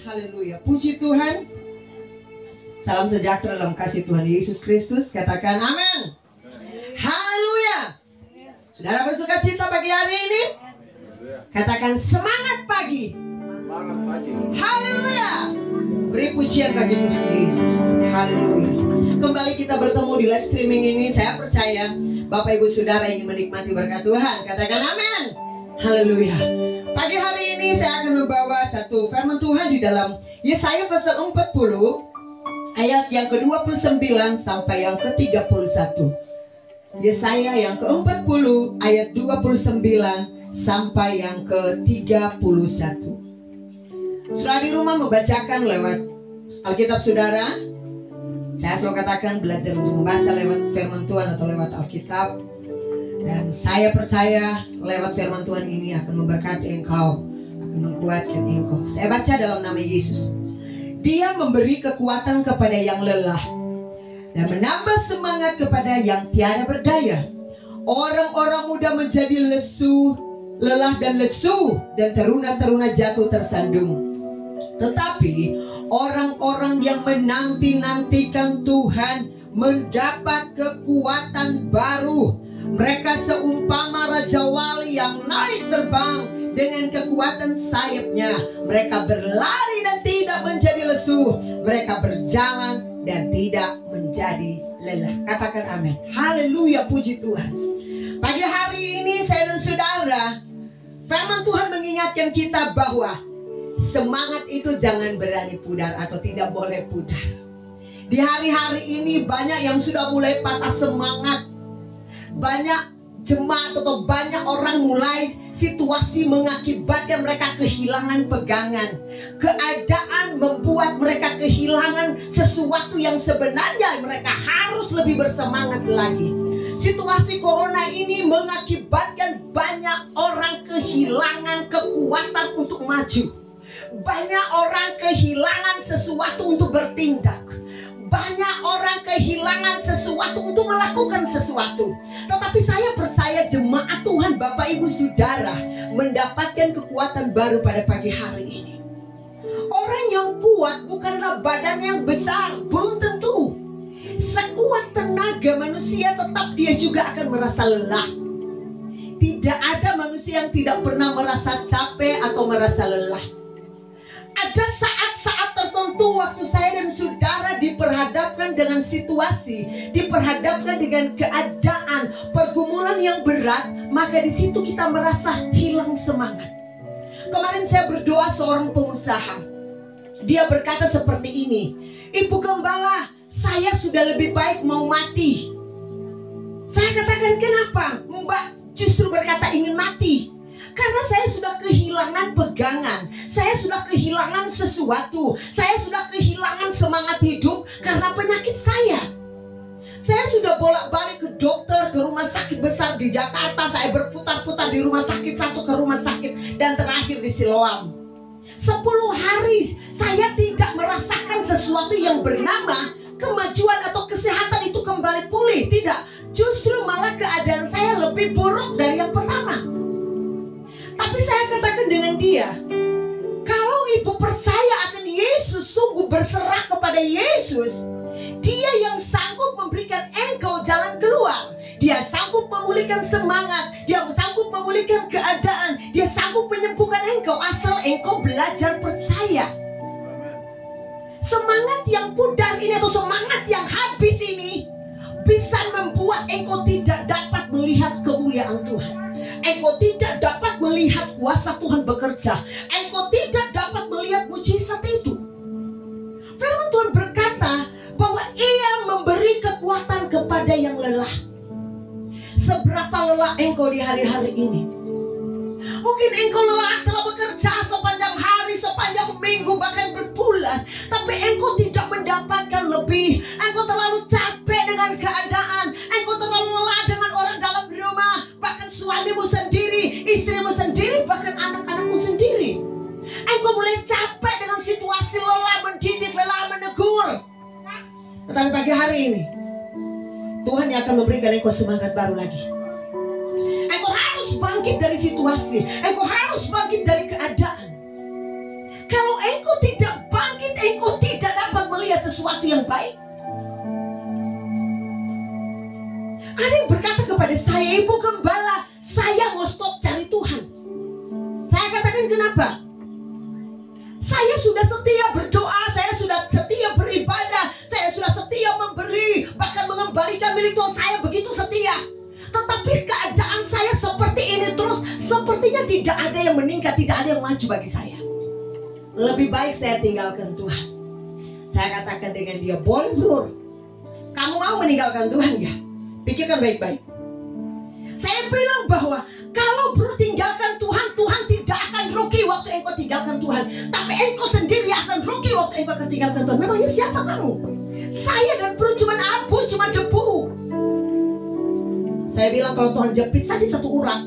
Haleluya, puji Tuhan. Salam sejahtera dalam kasih Tuhan Yesus Kristus. Katakan amin. Haleluya. Saudara bersuka cita pagi hari ini? Katakan semangat pagi. Haleluya. Beri pujian bagi Tuhan Yesus. Haleluya. Kembali kita bertemu di live streaming ini. Saya percaya Bapak Ibu Saudara ingin menikmati berkat Tuhan. Katakan amin. Haleluya. Pagi hari ini saya akan membawa satu firman Tuhan di dalam Yesaya pasal 40 ayat yang ke-29 sampai yang ke-31. Yesaya yang ke-40 ayat 29 sampai yang ke-31. Saudara di rumah membacakan lewat Alkitab saudara. Saya selalu katakan belajar untuk membaca lewat firman Tuhan atau lewat Alkitab. Dan saya percaya lewat firman Tuhan ini akan memberkati engkau, akan menguatkan engkau. Saya baca dalam nama Yesus. Dia memberi kekuatan kepada yang lelah dan menambah semangat kepada yang tiada berdaya. Orang-orang muda menjadi lelah dan lesu, dan teruna-teruna jatuh tersandung. Tetapi orang-orang yang menanti-nantikan Tuhan mendapat kekuatan baru. Mereka seumpama raja wali yang naik terbang dengan kekuatan sayapnya. Mereka berlari dan tidak menjadi lesu. Mereka berjalan dan tidak menjadi lelah. Katakan amin. Haleluya, puji Tuhan. Pagi hari ini saya dan saudara, firman Tuhan mengingatkan kita bahwa semangat itu jangan berani pudar atau tidak boleh pudar. Di hari-hari ini banyak yang sudah mulai patah semangat. Banyak jemaat atau banyak orang mulai situasi mengakibatkan mereka kehilangan pegangan. Keadaan membuat mereka kehilangan sesuatu yang sebenarnya mereka harus lebih bersemangat lagi. Situasi corona ini mengakibatkan banyak orang kehilangan kekuatan untuk maju. Banyak orang kehilangan sesuatu untuk bertindak. Banyak orang kehilangan sesuatu untuk melakukan sesuatu. Tetapi saya percaya jemaat Tuhan, Bapak Ibu Saudara, mendapatkan kekuatan baru pada pagi hari ini. Orang yang kuat bukanlah badan yang besar, belum tentu. Sekuat tenaga manusia tetap dia juga akan merasa lelah. Tidak ada manusia yang tidak pernah merasa capek atau merasa lelah. Ada saat-saat tertentu waktu saya dan saudara diperhadapkan dengan situasi, diperhadapkan dengan keadaan, pergumulan yang berat, maka di situ kita merasa hilang semangat. Kemarin saya berdoa seorang pengusaha. Dia berkata seperti ini, "Ibu Gembala, saya sudah lebih baik mau mati." Saya katakan, "Kenapa Mbak justru berkata ingin mati?" Karena saya sudah kehilangan pegangan. Saya sudah kehilangan sesuatu. Saya sudah kehilangan semangat hidup karena penyakit saya. Saya sudah bolak-balik ke dokter, ke rumah sakit besar di Jakarta. Saya berputar-putar di rumah sakit satu ke rumah sakit, dan terakhir di Siloam. 10 hari saya tidak merasakan sesuatu yang bernama kemajuan atau kesehatan itu kembali pulih. Tidak, justru malah keadaan saya lebih buruk dari yang pertama. Tapi saya katakan dengan dia, kalau ibu percaya akan Yesus, sungguh berserah kepada Yesus, dia yang sanggup memberikan engkau jalan keluar. Dia sanggup memulihkan semangat, dia sanggup memulihkan keadaan, dia sanggup menyembuhkan engkau asal engkau belajar percaya. Semangat yang pudar ini atau semangat yang habis ini bisa membuat engkau tidak dapat melihat kemuliaan Tuhan. Engkau tidak dapat melihat kuasa Tuhan bekerja. Engkau tidak dapat melihat mujizat itu. Firman Tuhan berkata bahwa Ia memberi kekuatan kepada yang lelah. Seberapa lelah engkau di hari-hari ini? Mungkin engkau lelah telah bekerja sepanjang hari, sepanjang minggu, bahkan berbulan, tapi engkau tidak mendapatkan lebih. Engkau terlalu capek dengan keadaan. Engkau terlalu lelah dengan orang dalam rumah, bahkan suamimu sendiri, istrimu sendiri, bahkan anak-anakmu sendiri. Engkau mulai capek dengan situasi lelah mendidik, lelah menegur. Tetapi pagi hari ini Tuhan yang akan memberikan engkau semangat baru lagi. Engkau harus bangkit situasi. Engkau harus bangkit dari keadaan. Kalau engkau tidak bangkit, engkau tidak dapat melihat sesuatu yang baik. Ada yang berkata kepada saya, Ibu Gembala, saya mau stop cari Tuhan. Saya katakan, kenapa? Saya sudah setia berdoa, saya sudah setia beribadah, saya sudah setia memberi, bahkan mengembalikan milik Tuhan, saya begitu setia. Tetapi keadaan saya seperti ini terus, sepertinya tidak ada yang meningkat, tidak ada yang maju bagi saya. Lebih baik saya tinggalkan Tuhan. Saya katakan dengan dia, boleh bro, kamu mau meninggalkan Tuhan ya? Pikirkan baik-baik. Saya bilang bahwa kalau bro tinggalkan Tuhan, Tuhan tidak akan rugi waktu engkau tinggalkan Tuhan. Tapi engkau sendiri akan rugi waktu engkau tinggalkan Tuhan. Memangnya siapa kamu? Saya dan bro cuma abu, cuma debu. Saya bilang kalau Tuhan jepit saja satu urat,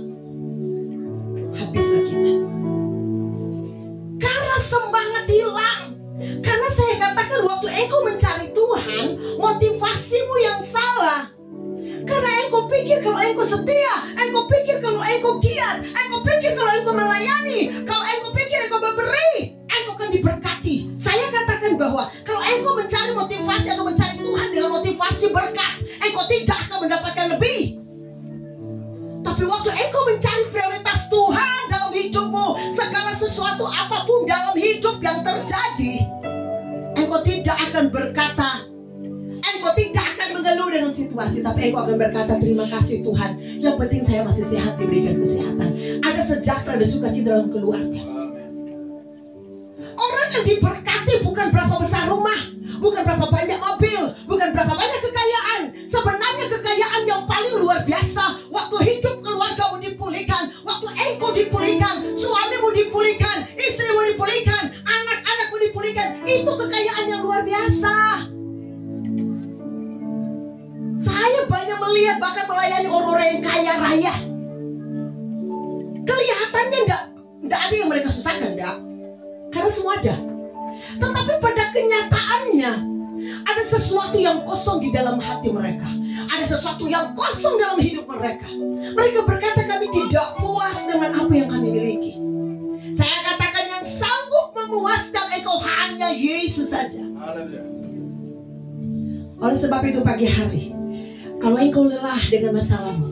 habislah kita. Karena semangat hilang. Karena saya katakan waktu engkau mencari Tuhan, motivasimu yang salah. Karena engkau pikir kalau engkau setia, engkau pikir kalau engkau giat, engkau pikir kalau engkau melayani, kalau engkau pikir engkau memberi, engkau akan diberkati. Saya katakan bahwa kalau engkau mencari motivasi atau mencari Tuhan dengan motivasi berkat, engkau tidak akan mendapatkan lebih. Tapi waktu engkau mencari prioritas Tuhan dalam hidupmu, segala sesuatu apapun dalam hidup yang terjadi, engkau tidak akan berkata, engkau tidak akan mengeluh dengan situasi, tapi engkau akan berkata, terima kasih Tuhan, yang penting saya masih sehat, diberikan kesehatan, ada sejahtera, ada sukacita dalam keluarga. Orang yang diberkati bukan berapa besar rumah, bukan berapa banyak mobil, bukan berapa banyak kekayaan. Sebenarnya kekayaan yang paling luar biasa, waktu hidup keluargamu dipulihkan, waktu engkau dipulihkan, suamimu dipulihkan, istrimu dipulihkan, anak-anakmu dipulihkan, itu kekayaan yang luar biasa. Saya banyak melihat bahkan melayani orang-orang yang kaya raya. Kelihatannya enggak ada yang mereka susahkan, enggak. Karena semua ada. Tetapi pada kenyataannya ada sesuatu yang kosong di dalam hati mereka. Ada sesuatu yang kosong dalam hidup mereka. Mereka berkata, kami tidak puas dengan apa yang kami miliki. Saya katakan yang sanggup memuaskan engkau hanya Yesus saja. Oleh sebab itu pagi hari, kalau engkau lelah dengan masalahmu,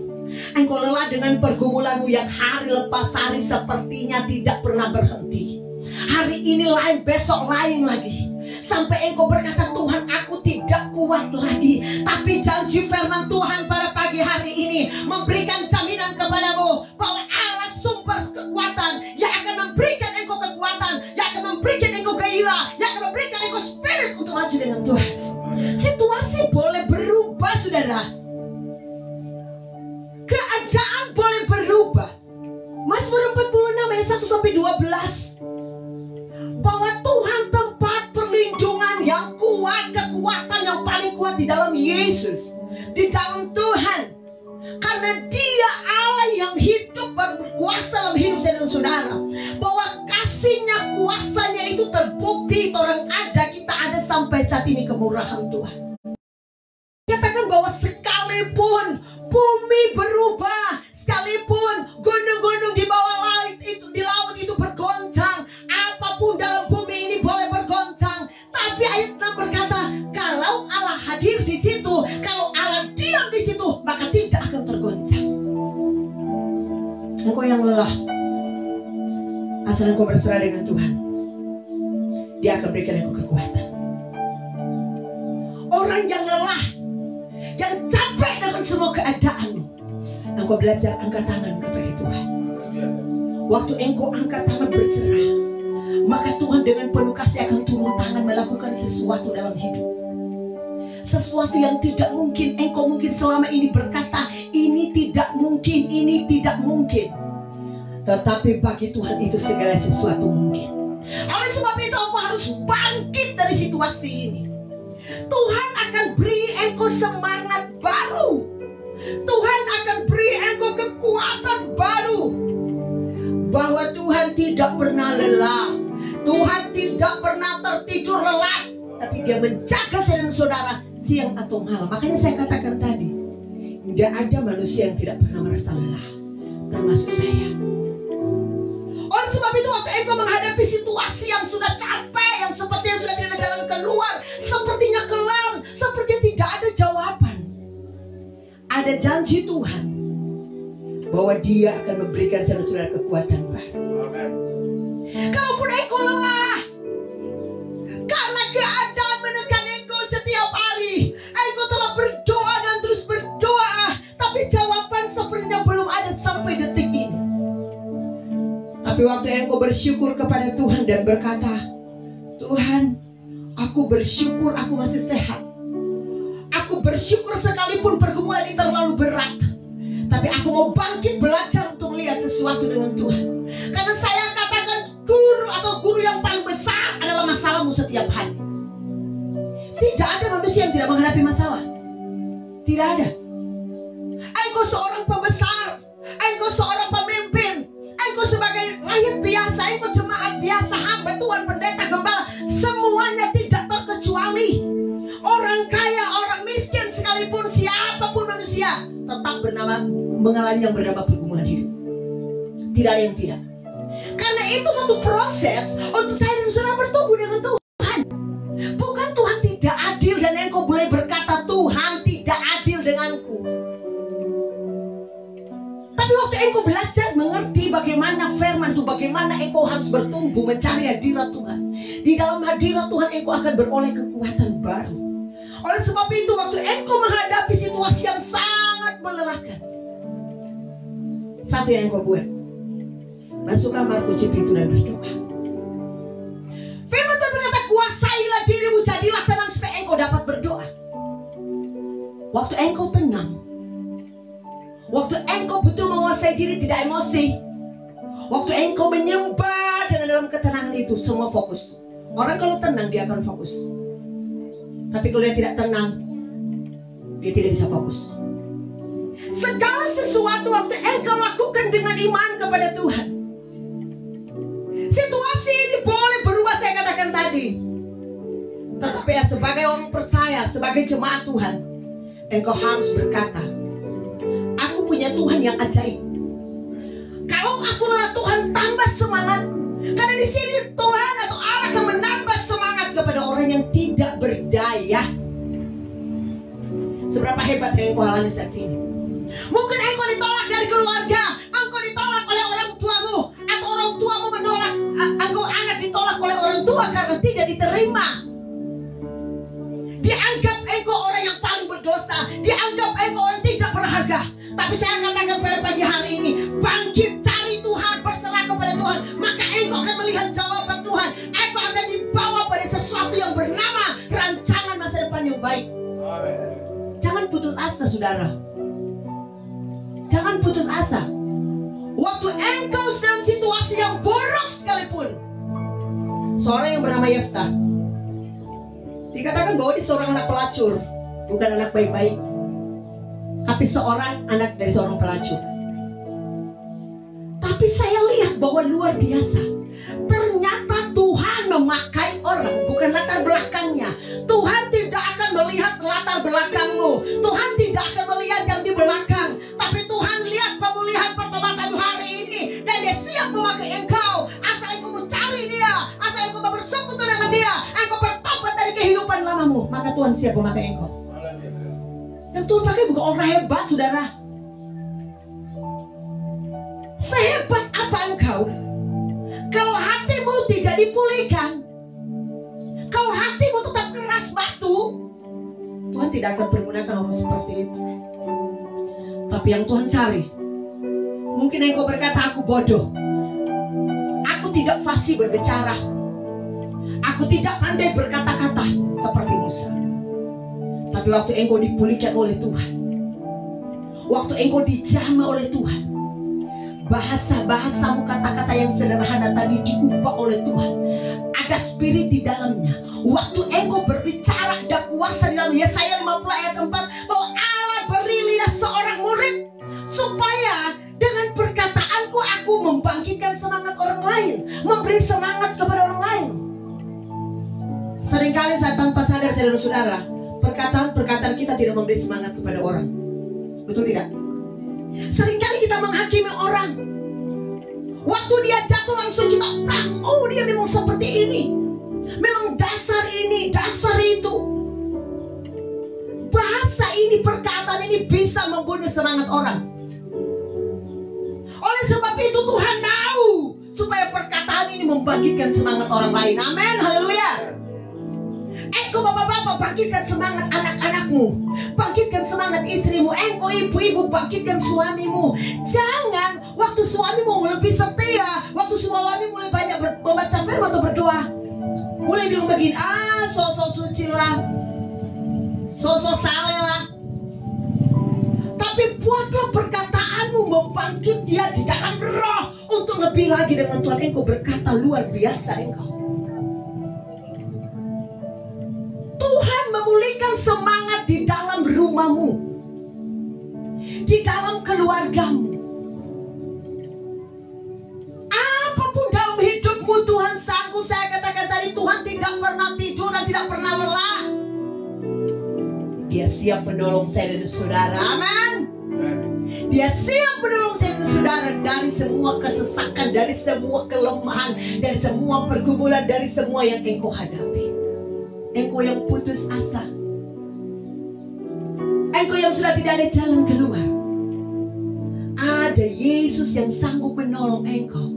engkau lelah dengan pergumulanmu yang hari lepas hari sepertinya tidak pernah berhenti. Hari ini lain, besok lain lagi. Sampai engkau berkata, Tuhan aku tidak kuat lagi. Tapi janji firman Tuhan pada pagi hari ini memberikan jaminan kepadamu bahwa Allah sumber kekuatan yang akan memberikan engkau kekuatan, yang akan memberikan engkau gairah, yang akan memberikan engkau spirit untuk maju dengan Tuhan. Situasi boleh berubah, saudara. Keadaan boleh berubah. Mazmur 46 ayat 1-12, bahwa Tuhan tempat perlindungan yang kuat, kekuatan yang paling kuat di dalam Yesus, di dalam Tuhan. Karena Dia Allah yang hidup, berkuasa dalam hidup saya dan saudara. Bahwa kasihnya, kuasanya itu terbukti orang ada, kita ada sampai saat ini kemurahan Tuhan. Katakan bahwa sekalipun bumi berubah, sekalipun gunung-gunung di bawah laut itu, di laut itu bergoncang, apapun dalam bumi ini boleh bergoncang, tapi ayat 6 berkata, kalau Allah hadir di situ, kalau Allah diam di situ, maka tidak akan tergoncang. Engkau yang lelah, asal engkau berserah dengan Tuhan, Dia akan berikan engkau kekuatan. Orang yang lelah, yang capek dengan semua keadaanmu, engkau belajar angkat tangan kepada Tuhan. Waktu engkau angkat tangan berserah, maka Tuhan dengan penuh kasih akan turun tangan melakukan sesuatu dalam hidup. Sesuatu yang tidak mungkin. Engkau mungkin selama ini berkata, ini tidak mungkin, ini tidak mungkin. Tetapi bagi Tuhan itu segala sesuatu mungkin. Oleh sebab itu engkau harus bangkit dari situasi ini. Tuhan akan beri engkau semangat baru. Tuhan akan beri engkau kekuatan baru. Bahwa Tuhan tidak pernah lelah, Tuhan tidak pernah tertidur lelap, tapi Dia menjaga saya dan saudara siang atau malam. Makanya saya katakan tadi, tidak ada manusia yang tidak pernah merasa lelah, termasuk saya. situasi yang sudah capek, yang sepertinya sudah tidak ada jalan keluar, sepertinya kelam, sepertinya tidak ada jawaban. Ada janji Tuhan bahwa Dia akan memberikan saudara-saudara kekuatan baru. Kalaupun engkau lelah karena keadaan menekan engkau setiap hari, engkau telah berdoa dan terus berdoa, tapi jawaban sepertinya belum ada sampai detik ini. Tapi waktu engkau bersyukur kepada Tuhan dan berkata, Tuhan, aku bersyukur aku masih sehat. Aku bersyukur sekalipun pergumulan ini terlalu berat, tapi aku mau bangkit belajar untuk melihat sesuatu dengan Tuhan. Karena saya katakan guru atau guru yang paling besar adalah masalahmu setiap hari. Tidak ada manusia yang tidak menghadapi masalah. Tidak ada. Engkau seorang pembesar, engkau seorang pemimpin, engkau sebagai rakyat biasa, engkau jemaat biasa, hamba Tuhan, pendeta, gembala, semuanya tidak terkecuali. Orang kaya, orang miskin, sekalipun siapapun manusia tetap mengalami yang bernama pergumulan hidup. Tidak ada yang tidak. Karena itu satu proses untuk saya dan saudara bertumbuh dengan Tuhan. Bukan Tuhan tidak adil dan engkau boleh berkata Tuhan tidak adil denganku. Tapi waktu engkau belajar mengerti bagaimana firman itu, bagaimana engkau harus bertumbuh mencari hadirat Tuhan, di dalam hadirat Tuhan engkau akan beroleh kekuatan baru. Oleh sebab itu waktu engkau menghadapi situasi yang sangat melelahkan, satu yang engkau buat, masuk kamar, kunci pintu dan berdoa. Firman Tuhan berkata, kuasailah dirimu, jadilah tenang supaya engkau dapat berdoa. Waktu engkau tenang, waktu engkau betul menguasai diri, tidak emosi, waktu engkau menyembah dan dalam ketenangan itu semua fokus. Orang kalau tenang dia akan fokus. Tapi kalau dia tidak tenang, dia tidak bisa fokus. Segala sesuatu waktu engkau lakukan dengan iman kepada Tuhan, situasi ini boleh berubah, saya katakan tadi. Tetapi ya sebagai orang percaya, sebagai jemaat Tuhan, engkau harus berkata, aku punya Tuhan yang ajaib. Kalau aku adalah Tuhan, tambah semangat. Karena di sini Tuhan atau Allah akan menambah semangat kepada orang yang tidak berdaya. Seberapa hebat yang engkau alami saat ini. Mungkin engkau ditolak dari keluarga, engkau ditolak oleh orang tuamu, atau orang tuamu menolak, engkau anak ditolak oleh orang tua karena tidak diterima. Dianggap engkau orang yang paling berdosa, dianggap engkau orang tidak berharga. Tapi saya katakan pada pagi hari ini, bangkit, cari Tuhan, berserah kepada Tuhan, maka engkau akan melihat jawaban Tuhan. Engkau akan dibawa pada sesuatu yang bernama rancangan masa depan yang baik. Jangan putus asa, saudara. Jangan putus asa. Waktu engkau dalam situasi yang buruk sekalipun. Seorang yang bernama Yefta, dikatakan bahwa dia seorang anak pelacur, bukan anak baik-baik, tapi seorang anak dari seorang pelacur. Tapi saya lihat bahwa luar biasa, ternyata Tuhan memakai orang, bukan latar belakangnya. Tuhan tidak akan melihat latar belakangmu, Tuhan tidak akan melihat yang di belakang, tapi Tuhan lihat pemulihan pertobatanmu hari ini, dan Dia siap memakai engkau. Asal engkau mencari Dia, asal engkau bersekutu dengan Dia, engkau bertobat dari kehidupan lamamu, maka Tuhan siap memakai engkau. Yang Tuhan pakai bukan orang hebat, saudara. Sehebat apa engkau, kalau hatimu tidak dipulihkan, kalau hatimu tetap keras batu, Tuhan tidak akan pergunakan orang seperti itu. Tapi yang Tuhan cari, mungkin engkau berkata, aku bodoh, aku tidak fasih berbicara, aku tidak pandai berkata-kata seperti Musa. Tapi waktu engkau dipulihkan oleh Tuhan, waktu engkau dijamah oleh Tuhan, bahasa-bahasamu, kata-kata yang sederhana tadi diubah oleh Tuhan. Ada spirit di dalamnya. Waktu engkau berbicara, ada kuasa di dalam Yesaya 50 ayat 4, bahwa Allah beri lidah seorang murid, supaya dengan perkataanku aku membangkitkan semangat orang lain, memberi semangat kepada orang lain. Seringkali saya tanpa sadar, saudara-saudara, perkataan-perkataan kita tidak memberi semangat kepada orang. Betul tidak? Seringkali kita menghakimi orang. Waktu dia jatuh langsung kita, oh dia memang seperti ini, memang dasar ini, dasar itu. Bahasa ini, perkataan ini bisa membunuh semangat orang. Oleh sebab itu Tuhan mau supaya perkataan ini membangkitkan semangat orang lain. Amin, haleluya. Engkau bapak-bapak bangkitkan semangat anak-anakmu, bangkitkan semangat istrimu. Engkau ibu-ibu bangkitkan suamimu. Jangan waktu suamimu lebih setia, waktu suamimu mulai banyak membaca firman atau berdoa, mulai bilang begini, sosok suci lah, sosok saleh lah. Tapi buatlah perkataanmu membangkit dia di dalam roh untuk lebih lagi dengan Tuhan. Engkau berkata luar biasa engkau. Tuhan memulihkan semangat di dalam rumahmu, di dalam keluargamu. Apapun dalam hidupmu Tuhan sanggup. Saya katakan tadi, Tuhan tidak pernah tidur dan tidak pernah lelah. Dia siap menolong saya dan saudara. Amin. Dia siap menolong saya dan saudara dari semua kesesakan, dari semua kelemahan, dari semua pergumulan, dari semua yang engkau hadapi. Engkau yang putus asa, engkau yang sudah tidak ada jalan keluar, ada Yesus yang sanggup menolong engkau.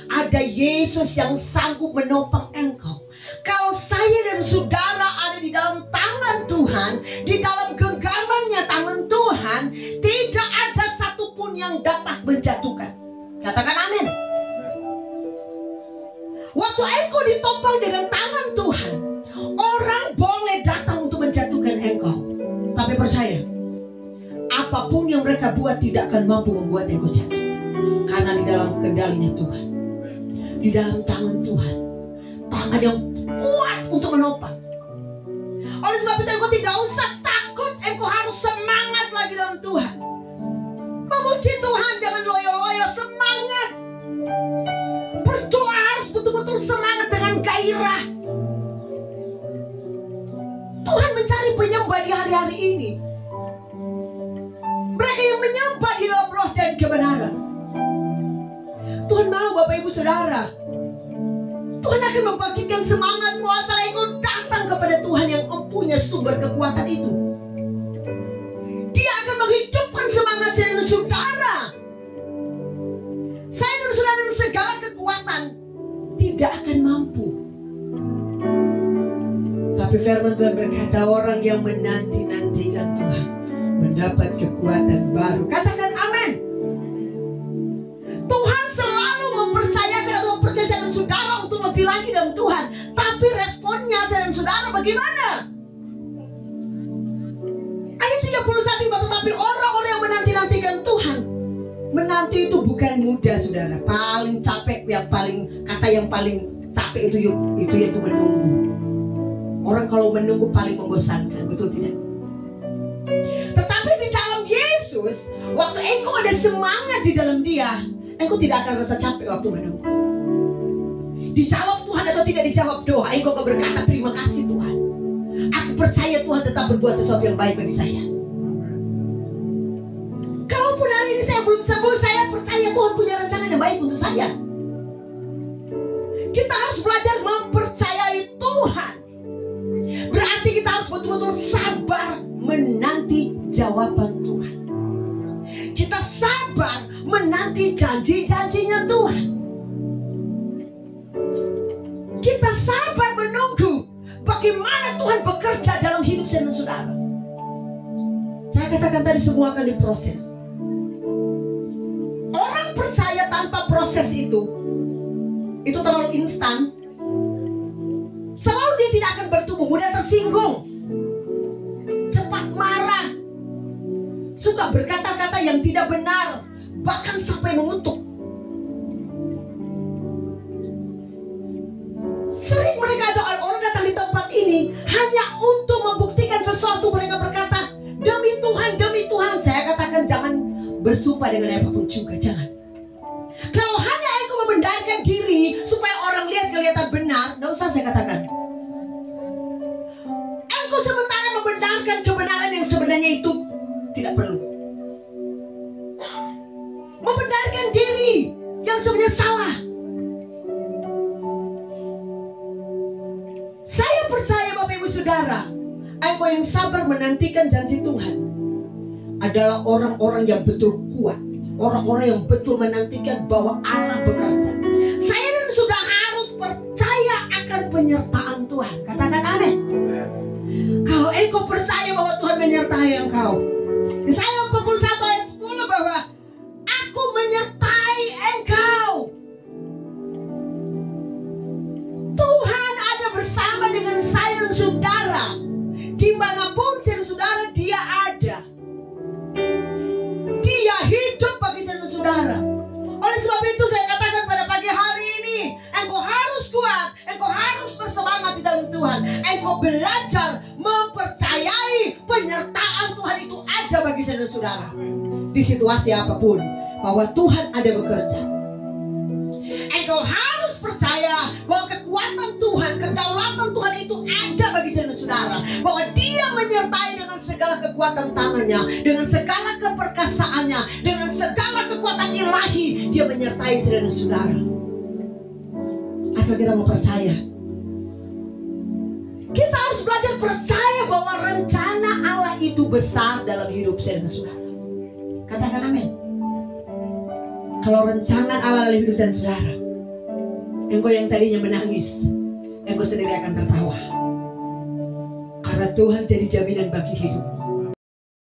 Ada Yesus yang sanggup menopang engkau. Kalau saya dan saudara ada di dalam tangan Tuhan, di dalam genggamannya tangan Tuhan, tidak ada satupun yang dapat menjatuhkan. Katakan amin. Waktu engkau ditopang dengan tangan Tuhan, orang boleh datang untuk menjatuhkan engkau, tapi percaya, apapun yang mereka buat tidak akan mampu membuat engkau jatuh. Karena di dalam kendalinya Tuhan, di dalam tangan Tuhan, tangan yang kuat untuk menopang. Oleh sebab itu engkau tidak usah takut, engkau harus semangat lagi dalam Tuhan. Memuji Tuhan, jangan loyo-loyo, semangat. Berdoa harus betul-betul semangat dengan gairah. Tuhan mencari penyembah di hari-hari ini. Mereka yang menyembah di dalam roh dan kebenaran. Tuhan mau Bapak Ibu Saudara, Tuhan akan membangkitkan semangatmu asal engkau datang kepada Tuhan yang mempunyai sumber kekuatan itu. Dia akan menghidupkan semangat saya dan saudara. Saya dan saudara dengan segala kekuatan tidak akan mampu. Tapi firman Tuhan berkata, orang yang menanti-nantikan Tuhan mendapat kekuatan baru. Katakan amin. Tuhan selalu mempercayakan atau mempercayai saya dan saudara untuk lebih lagi dalam Tuhan. Tapi responnya saya dan saudara bagaimana? Ayat 31, tetapi orang-orang yang menanti-nantikan Tuhan. Menanti itu bukan mudah saudara. Paling capek, kata yang paling capek itu yaitu menunggu. Orang kalau menunggu paling membosankan, betul tidak? Tetapi di dalam Yesus, waktu engkau ada semangat di dalam Dia, engkau tidak akan rasa capek waktu menunggu. Dijawab Tuhan atau tidak dijawab doa, engkau akan berkata terima kasih Tuhan. Aku percaya Tuhan tetap berbuat sesuatu yang baik bagi saya. Kalaupun hari ini saya belum sembuh, saya percaya Tuhan punya rencana yang baik untuk saya. Kita harus belajar mempercayai Tuhan. Berarti kita harus betul-betul sabar menanti jawaban Tuhan. Kita sabar menanti janji-janjinya Tuhan. Kita sabar menunggu bagaimana Tuhan bekerja dalam hidup saya dan saudara. Saya katakan tadi semua akan diproses. Orang percaya tanpa proses itu terlalu instan. Selalu dia tidak akan bertumbuh, mudah tersinggung, cepat marah, suka berkata-kata yang tidak benar, bahkan sampai mengutuk. Sering mereka ada orang datang di tempat ini hanya untuk membuktikan sesuatu. Mereka berkata, demi Tuhan, saya katakan jangan bersumpah dengan apapun juga, jangan. Kalau hanya engkau membenarkan diri supaya orang lihat kelihatan benar, tidak usah saya katakan. Engkau sementara membenarkan kebenaran yang sebenarnya itu tidak perlu. Membenarkan diri yang sebenarnya saudara, engkau yang sabar menantikan janji Tuhan adalah orang-orang yang betul kuat, orang-orang yang betul menantikan bahwa Allah bekerja. Saya dan sudah harus percaya akan penyertaan Tuhan. Katakan amin. Kalau engkau percaya bahwa Tuhan menyertai engkau, Yesaya 41 ayat 10 bahwa aku menyertai engkau. Tuhan ada bersama dengan saya dan saudara. Dimanapun saya dan saudara dia ada. Dia hidup bagi saya dan saudara. Oleh sebab itu saya katakan pada pagi hari ini, engkau harus kuat, engkau harus bersemangat di dalam Tuhan. Engkau belajar mempercayai penyertaan Tuhan itu ada bagi saya dan saudara. Di situasi apapun, bahwa Tuhan ada bekerja. Engkau harus percaya bahwa kekuatan Tuhan, kedaulatan Tuhan itu ada bagi saya dan saudara. Bahwa dia menyertai dengan segala kekuatan tangannya, dengan segala keperkasaannya, dengan segala kekuatan ilahi. Dia menyertai saya dan saudara. Asal kita mau percaya. Kita harus belajar percaya bahwa rencana Allah itu besar dalam hidup saya dan saudara. Katakan amin. Kalau rencana Allah dalam hidup saya dan saudara, engkau yang tadinya menangis, engkau sendiri akan tertawa. Karena Tuhan jadi jaminan bagi hidupmu.